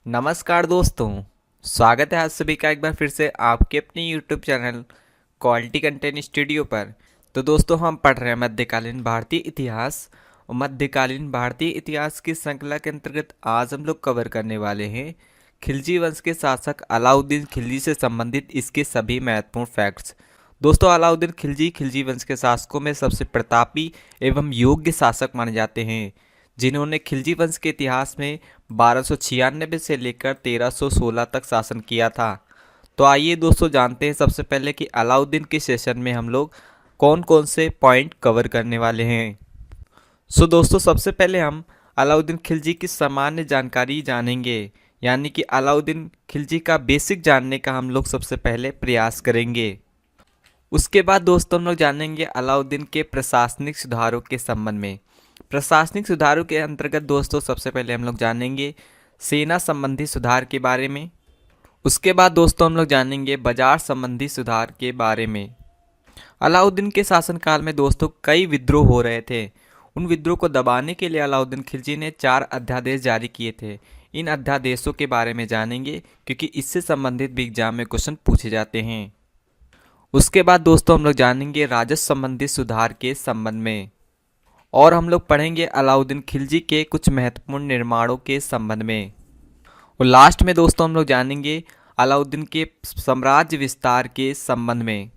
नमस्कार दोस्तों। स्वागत है आप सभी का एक बार फिर से आपके अपने YouTube channel quality content studio पर। तो दोस्तों हम पढ़ रहे हैं मध्यकालीन भारतीय इतिहास और मध्यकालीन भारतीय इतिहास की श्रृंखला के अंतर्गत आज हम लोग कवर करने वाले हैं खिलजी वंश के शासक अलाउद्दीन खिलजी से संबंधित इसके सभी महत्वपूर्ण फैक्ट्स। दोस्तों अलाउद्दीन खिलजी खिलजी वंश के शासकों में सबसे प्रतापी एवं योग्य शासक माने जाते हैं, जिन्होंने खिलजी वंश के इतिहास में 1296 से लेकर 1316 तक शासन किया था। तो आइए दोस्तों जानते हैं सबसे पहले कि अलाउद्दीन के सेशन में हम लोग कौन कौन से पॉइंट कवर करने वाले हैं। दोस्तों सबसे पहले हम अलाउद्दीन खिलजी की सामान्य जानकारी जानेंगे, यानी कि अलाउद्दीन खिलजी का बेसिक जानने का हम लोग सबसे पहले प्रयास करेंगे। उसके बाद दोस्तों हम लोग जानेंगे अलाउद्दीन के प्रशासनिक सुधारों के संबंध में। प्रशासनिक सुधारों के अंतर्गत दोस्तों सबसे पहले हम लोग जानेंगे सेना संबंधी सुधार के बारे में। उसके बाद दोस्तों हम लोग जानेंगे बाजार संबंधी सुधार के बारे में। अलाउद्दीन के शासनकाल में दोस्तों कई विद्रोह हो रहे थे। उन विद्रोह को दबाने के लिए अलाउद्दीन खिलजी ने 4 अध्यादेश जारी किए थे। इन अध्यादेशों के बारे में जानेंगे क्योंकि इससे संबंधित भी एग्जाम में क्वेश्चन पूछे जाते हैं। उसके बाद दोस्तों हम लोग जानेंगे राजस्व संबंधी सुधार के संबंध में, और हम लोग पढ़ेंगे अलाउद्दीन खिलजी के कुछ महत्वपूर्ण निर्माणों के संबंध में। और लास्ट में दोस्तों हम लोग जानेंगे अलाउद्दीन के साम्राज्य विस्तार के संबंध में।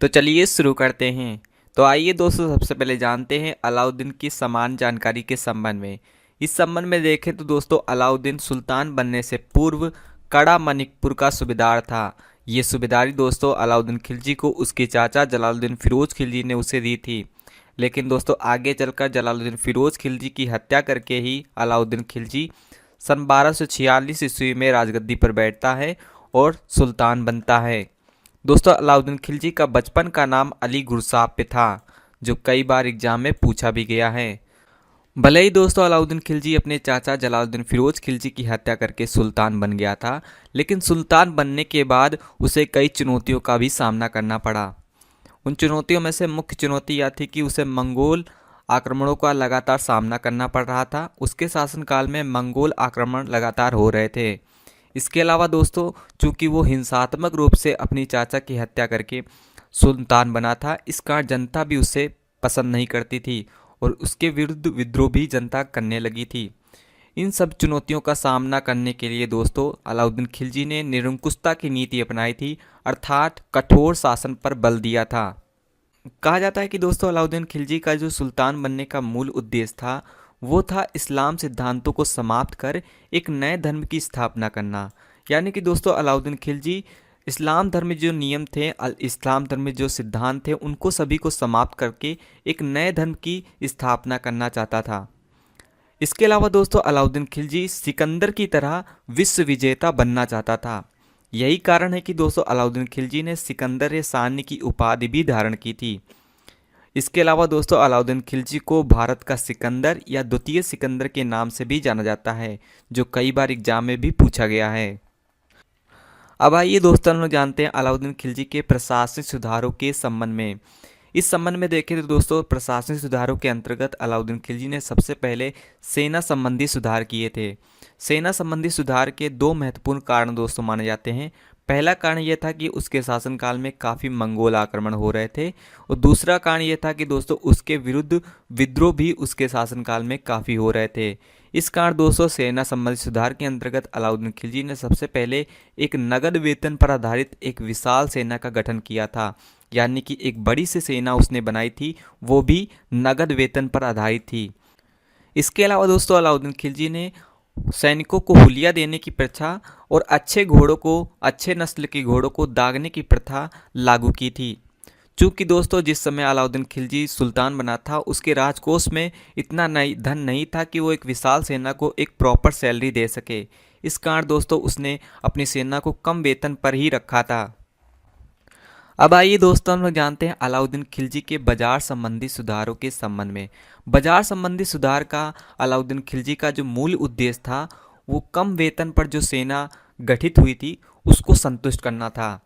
तो चलिए शुरू करते हैं। तो आइए दोस्तों सबसे पहले जानते हैं अलाउद्दीन की समान जानकारी के संबंध में। इस संबंध में देखें तो दोस्तों अलाउद्दीन सुल्तान बनने से पूर्व कड़ा मनिकपुर का सूबेदार था। ये सूबेदारी दोस्तों अलाउद्दीन खिलजी को उसके चाचा जलालुद्दीन फिरोज खिलजी ने उसे दी थी। लेकिन दोस्तों आगे चलकर जलालुद्दीन फिरोज खिलजी की हत्या करके ही अलाउद्दीन खिलजी सन 1246 ईस्वी में राजगद्दी पर बैठता है और सुल्तान बनता है। दोस्तों अलाउद्दीन खिलजी का बचपन का नाम अली गुरसाप था, जो कई बार एग्जाम में पूछा भी गया है। भले ही दोस्तों अलाउद्दीन खिलजी अपने चाचा जलालुद्दीन फिरोज खिलजी की हत्या करके सुल्तान बन गया था, लेकिन सुल्तान बनने के बाद उसे कई चुनौतियों का भी सामना करना पड़ा। उन चुनौतियों में से मुख्य चुनौती यह थी कि उसे मंगोल आक्रमणों का लगातार सामना करना पड़ रहा था। उसके शासनकाल में मंगोल आक्रमण लगातार हो रहे थे। इसके अलावा दोस्तों चूंकि वो हिंसात्मक रूप से अपनी चाचा की हत्या करके सुल्तान बना था, इस कारण जनता भी उसे पसंद नहीं करती थी और उसके विरुद्ध विद्रोह भी जनता करने लगी थी। इन सब चुनौतियों का सामना करने के लिए दोस्तों अलाउद्दीन खिलजी ने निरंकुशता की नीति अपनाई थी, अर्थात कठोर शासन पर बल दिया था। कहा जाता है कि दोस्तों अलाउद्दीन खिलजी का जो सुल्तान बनने का मूल उद्देश्य था वो था इस्लाम सिद्धांतों को समाप्त कर एक नए धर्म की स्थापना करना। यानी कि दोस्तों अलाउद्दीन खिलजी इस्लाम धर्म में जो नियम थे, इस्लाम धर्म में जो सिद्धांत थे, उनको सभी को समाप्त करके एक नए धर्म की स्थापना करना चाहता था। इसके अलावा दोस्तों अलाउद्दीन खिलजी सिकंदर की तरह विश्व विजेता बनना चाहता था। यही कारण है कि दोस्तों अलाउद्दीन खिलजी ने सिकंदर सानी की उपाधि भी धारण की थी। इसके अलावा दोस्तों अलाउद्दीन खिलजी को भारत का सिकंदर या द्वितीय सिकंदर के नाम से भी जाना जाता है, जो कई बार एग्जाम में भी पूछा गया है। अब आइए दोस्तों हम लोग जानते हैं अलाउद्दीन खिलजी के प्रशासनिक सुधारों के संबंध में। इस संबंध में देखें तो दोस्तों प्रशासनिक सुधारों के अंतर्गत अलाउद्दीन खिलजी ने सबसे पहले सेना संबंधी सुधार किए थे। सेना संबंधी सुधार के 2 महत्वपूर्ण कारण दोस्तों माने जाते हैं। पहला कारण यह था कि उसके शासनकाल में काफ़ी मंगोल आक्रमण हो रहे थे, और दूसरा कारण यह था कि दोस्तों उसके विरुद्ध विद्रोह भी उसके शासनकाल में काफ़ी हो रहे थे। इस कारण दोस्तों सेना संबंधी सुधार के अंतर्गत अलाउद्दीन खिलजी ने सबसे पहले एक नगद वेतन पर आधारित एक विशाल सेना का गठन किया था। यानी कि एक बड़ी सी सेना उसने बनाई थी, वो भी नगद वेतन पर आधारित थी। इसके अलावा दोस्तों अलाउद्दीन खिलजी ने सैनिकों को हुलिया देने की प्रथा और अच्छे नस्ल के घोड़ों को दागने की प्रथा लागू की थी। चूँकि दोस्तों जिस समय अलाउद्दीन खिलजी सुल्तान बना था, उसके राजकोष में इतना धन नहीं था कि वो एक विशाल सेना को एक प्रॉपर सैलरी दे सके। इस कारण दोस्तों उसने अपनी सेना को कम वेतन पर ही रखा था। अब आइए दोस्तों हम लोग जानते हैं अलाउद्दीन खिलजी के बाजार संबंधी सुधारों के संबंध में। बाजार संबंधी सुधार का अलाउद्दीन खिलजी का जो मूल उद्देश्य था वो कम वेतन पर जो सेना गठित हुई थी उसको संतुष्ट करना था।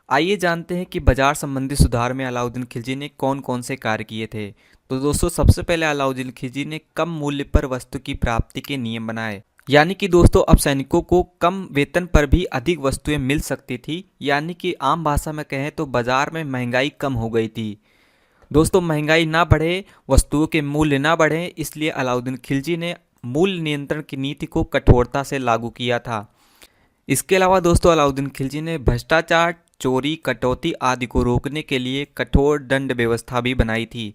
आइए जानते हैं कि बाजार संबंधी सुधार में अलाउद्दीन खिलजी ने कौन कौन से कार्य किए थे। तो दोस्तों सबसे पहले अलाउद्दीन खिलजी ने कम मूल्य पर वस्तु की प्राप्ति के नियम बनाए। यानी कि दोस्तों अब सैनिकों को कम वेतन पर भी अधिक वस्तुएं मिल सकती थी, यानी कि आम भाषा में कहें तो बाजार में महंगाई कम हो गई थी। दोस्तों महंगाई ना बढ़े, वस्तुओं के मूल्य ना बढ़े, इसलिए अलाउद्दीन खिलजी ने मूल्य नियंत्रण की नीति को कठोरता से लागू किया था। इसके अलावा दोस्तों अलाउद्दीन खिलजी ने भ्रष्टाचार, चोरी, कटौती आदि को रोकने के लिए कठोर दंड व्यवस्था भी बनाई थी।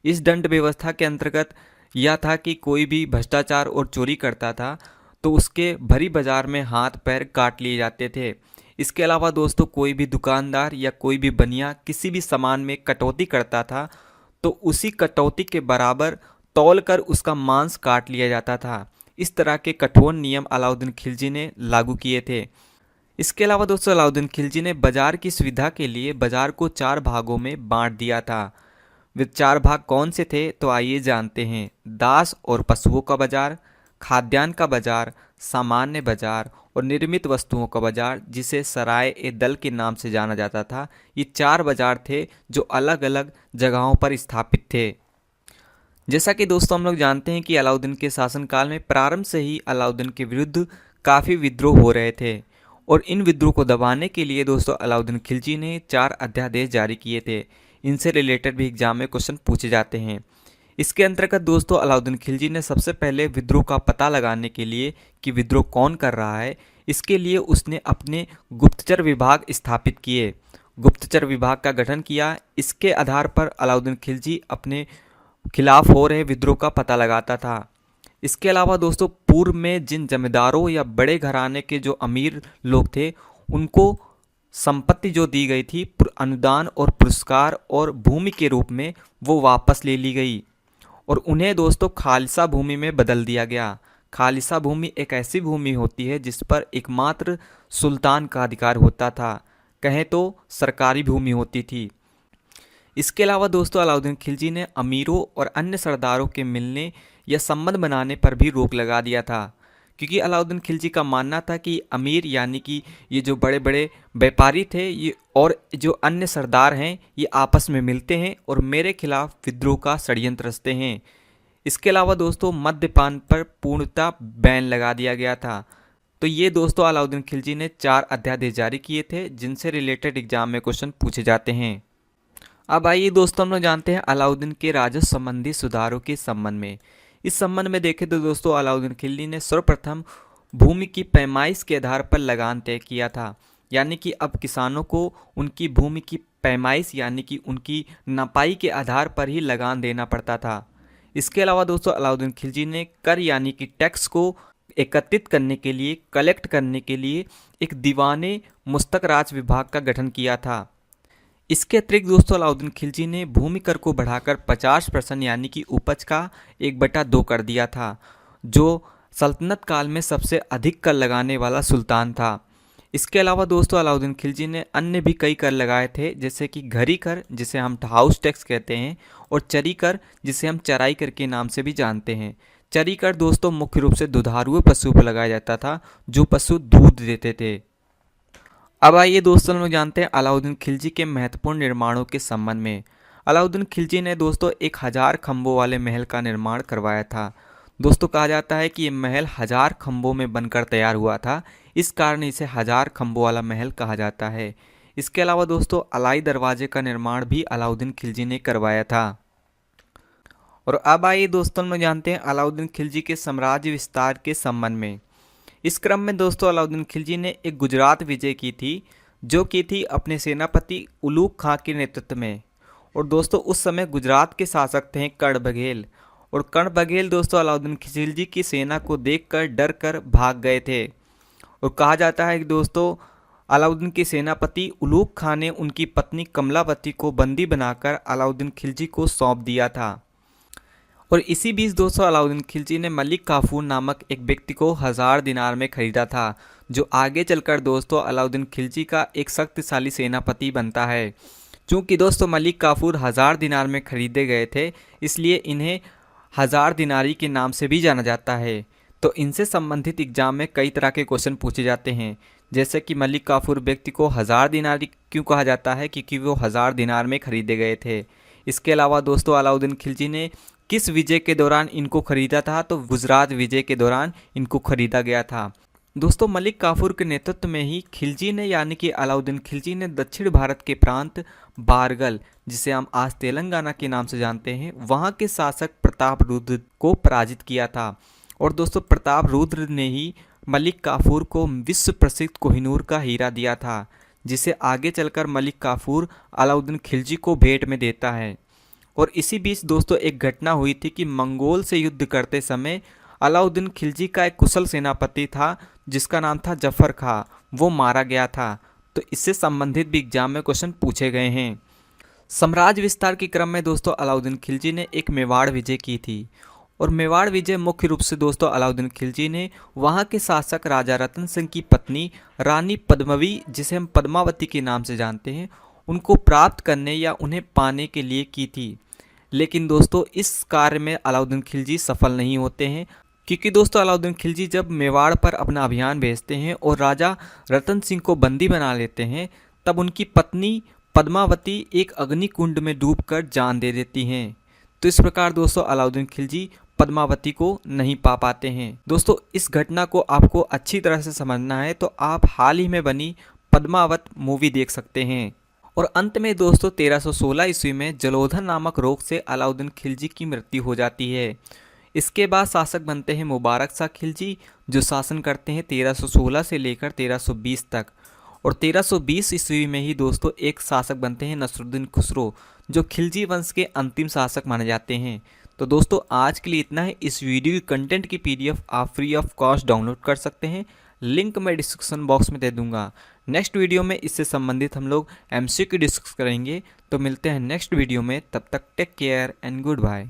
इस दंड व्यवस्था के अंतर्गत यह था कि कोई भी भ्रष्टाचार और चोरी करता था तो उसके भरी बाजार में हाथ पैर काट लिए जाते थे। इसके अलावा दोस्तों कोई भी दुकानदार या कोई भी बनिया किसी भी सामान में कटौती करता था तो उसी कटौती के बराबर तौल कर उसका मांस काट लिया जाता था। इस तरह के कठोर नियम अलाउद्दीन खिलजी ने लागू किए थे। इसके अलावा दोस्तों अलाउद्दीन खिलजी ने बाजार की सुविधा के लिए बाजार को 4 भागों में बांट दिया था। वे 4 भाग कौन से थे तो आइए जानते हैं। दास और पशुओं का बाजार, खाद्यान्न का बाजार, सामान्य बाजार और निर्मित वस्तुओं का बाजार, जिसे सराय ए दल के नाम से जाना जाता था। ये 4 बाजार थे जो अलग अलग जगहों पर स्थापित थे। जैसा कि दोस्तों हम लोग जानते हैं कि अलाउद्दीन के शासनकाल में प्रारंभ से ही अलाउद्दीन के विरुद्ध काफ़ी विद्रोह हो रहे थे और इन विद्रोह को दबाने के लिए दोस्तों अलाउद्दीन खिलजी ने 4 अध्यादेश जारी किए थे। इनसे रिलेटेड भी एग्जाम में क्वेश्चन पूछे जाते हैं। इसके अंतर्गत दोस्तों अलाउद्दीन खिलजी ने सबसे पहले विद्रोह का पता लगाने के लिए कि विद्रोह कौन कर रहा है, इसके लिए उसने अपने गुप्तचर विभाग स्थापित किए। गुप्तचर विभाग का गठन किया। इसके आधार पर अलाउद्दीन खिलजी अपने खिलाफ हो रहे विद्रोह का पता लगाता था। इसके अलावा दोस्तों पूर्व में जिन जमींदारों या बड़े घराने के जो अमीर लोग थे उनको संपत्ति जो दी गई थी अनुदान और पुरस्कार और भूमि के रूप में वो वापस ले ली गई और उन्हें दोस्तों खालिसा भूमि में बदल दिया गया। खालिसा भूमि एक ऐसी भूमि होती है जिस पर एकमात्र सुल्तान का अधिकार होता था, कहें तो सरकारी भूमि होती थी। इसके अलावा दोस्तों अलाउद्दीन खिलजी ने अमीरों और अन्य सरदारों के मिलने या संबंध बनाने पर भी रोक लगा दिया था, क्योंकि अलाउद्दीन खिलजी का मानना था कि अमीर यानी कि ये जो बड़े बड़े व्यापारी थे ये और जो अन्य सरदार हैं ये आपस में मिलते हैं और मेरे खिलाफ विद्रोह का षड्यंत्र रचते हैं। इसके अलावा दोस्तों मद्यपान पर पूर्णतः बैन लगा दिया गया था। तो ये दोस्तों अलाउद्दीन खिलजी ने 4 अध्यादेश जारी किए थे जिनसे रिलेटेड एग्जाम में क्वेश्चन पूछे जाते हैं। अब आइए दोस्तों हम लोग जानते हैं अलाउद्दीन के राजस्व संबंधी सुधारों के संबंध में। इस संबंध में देखें तो दोस्तों अलाउद्दीन खिलजी ने सर्वप्रथम भूमि की पैमाइश के आधार पर लगान तय किया था, यानी कि अब किसानों को उनकी भूमि की पैमाइश यानी कि उनकी नपाई के आधार पर ही लगान देना पड़ता था। इसके अलावा दोस्तों अलाउद्दीन खिलजी ने कर यानी कि टैक्स को एकत्रित करने के लिए, कलेक्ट करने के लिए एक दीवाने मुस्तक राज विभाग का गठन किया था। इसके अतिरिक्त दोस्तों अलाउद्दीन खिलजी ने भूमि कर को बढ़ाकर 50% यानी कि उपज का 1/2 कर दिया था, जो सल्तनत काल में सबसे अधिक कर लगाने वाला सुल्तान था। इसके अलावा दोस्तों अलाउद्दीन खिलजी ने अन्य भी कई कर लगाए थे, जैसे कि घरी कर जिसे हम हाउस टैक्स कहते हैं और चरी कर जिसे हम चराई कर के नाम से भी जानते हैं। चरी कर दोस्तों मुख्य रूप से दुधारू पशु पर लगाया जाता था जो पशु दूध देते थे। अब आइए दोस्तों लोग जानते हैं अलाउद्दीन खिलजी के महत्वपूर्ण निर्माणों के संबंध में। अलाउद्दीन खिलजी ने दोस्तों 1000 खंभों वाले महल का निर्माण करवाया था। दोस्तों कहा जाता है कि ये महल 1000 खंभों में बनकर तैयार हुआ था, इस कारण इसे 1000 खंभों वाला महल कहा जाता है। इसके अलावा दोस्तों अलाई दरवाजे का निर्माण भी अलाउद्दीन खिलजी ने करवाया था। और अब आइए दोस्तों लोग जानते हैं अलाउद्दीन खिलजी के साम्राज्य विस्तार के संबंध में। इस क्रम में दोस्तों अलाउद्दीन खिलजी ने एक गुजरात विजय की थी, जो की थी अपने सेनापति उलूग खां के नेतृत्व में। और दोस्तों उस समय गुजरात के शासक थे कर्ण बघेल, और कर्ण बघेल दोस्तों अलाउद्दीन खिलजी की सेना को देखकर डर कर भाग गए थे। और कहा जाता है कि दोस्तों अलाउद्दीन के सेनापति उलूग खां ने उनकी पत्नी कमलावती को बंदी बनाकर अलाउद्दीन खिलजी को सौंप दिया था। और इसी बीच दोस्तों अलाउद्दीन खिलजी ने मलिक काफूर नामक एक व्यक्ति को 1000 दिनार में खरीदा था, जो आगे चलकर दोस्तों अलाउद्दीन खिलजी का एक शक्तिशाली सेनापति बनता है। चूँकि दोस्तों मलिक काफूर 1000 दिनार में खरीदे गए थे, इसलिए इन्हें 1000 दिनारी के नाम से भी जाना जाता है। तो इनसे संबंधित एग्जाम में कई तरह के क्वेश्चन पूछे जाते हैं, जैसे कि मलिक काफूर व्यक्ति को 1000 दिनारी क्यों कहा जाता है, क्योंकि वो 1000 दिनार में खरीदे गए थे। इसके अलावा दोस्तों अलाउद्दीन खिलजी ने किस विजय के दौरान इनको खरीदा था, तो गुजरात विजय के दौरान इनको खरीदा गया था। दोस्तों मलिक काफूर के नेतृत्व में ही खिलजी ने यानी कि अलाउद्दीन खिलजी ने दक्षिण भारत के प्रांत बारगल, जिसे हम आज तेलंगाना के नाम से जानते हैं, वहाँ के शासक प्रताप रुद्र को पराजित किया था। और दोस्तों प्रताप रुद्र ने ही मलिक काफूर को विश्व प्रसिद्ध कोहिनूर का हीरा दिया था, जिसे आगे चलकर मलिक काफूर अलाउद्दीन खिलजी को भेंट में देता है। और इसी बीच दोस्तों एक घटना हुई थी कि मंगोल से युद्ध करते समय अलाउद्दीन खिलजी का एक कुशल सेनापति था जिसका नाम था जफर खां, वो मारा गया था। तो इससे संबंधित भी एग्जाम में क्वेश्चन पूछे गए हैं। साम्राज्य विस्तार के क्रम में दोस्तों अलाउद्दीन खिलजी ने एक मेवाड़ विजय की थी। और मेवाड़ विजय मुख्य रूप से दोस्तों अलाउद्दीन खिलजी ने वहाँ के शासक राजा रतन सिंह की पत्नी रानी पद्मवी, जिसे हम पद्मावती के नाम से जानते हैं, उनको प्राप्त करने या उन्हें पाने के लिए की थी। लेकिन दोस्तों इस कार्य में अलाउद्दीन खिलजी सफल नहीं होते हैं, क्योंकि दोस्तों अलाउद्दीन खिलजी जब मेवाड़ पर अपना अभियान भेजते हैं और राजा रतन सिंह को बंदी बना लेते हैं, तब उनकी पत्नी पद्मावती एक अग्निकुंड में डूबकर जान दे देती हैं। तो इस प्रकार दोस्तों अलाउद्दीन खिलजी पद्मावती को नहीं पा पाते हैं। दोस्तों इस घटना को आपको अच्छी तरह से समझना है तो आप हाल ही में बनी पद्मावत मूवी देख सकते हैं। और अंत में दोस्तों 1316 ईस्वी में जलोधर नामक रोग से अलाउद्दीन खिलजी की मृत्यु हो जाती है। इसके बाद शासक बनते हैं मुबारक शाह खिलजी, जो शासन करते हैं 1316 से लेकर 1320 तक। और 1320 ईस्वी में ही दोस्तों एक शासक बनते हैं नसरुद्दीन खुसरो, जो खिलजी वंश के अंतिम शासक माने जाते हैं। तो दोस्तों आज के लिए इतना है। इस वीडियो की कंटेंट की PDF आप फ्री ऑफ कॉस्ट डाउनलोड कर सकते हैं, लिंक मैं डिस्क्रिप्शन बॉक्स में दे दूंगा। नेक्स्ट वीडियो में इससे संबंधित हम लोग MCQ डिस्कस करेंगे। तो मिलते हैं नेक्स्ट वीडियो में, तब तक take care and good bye.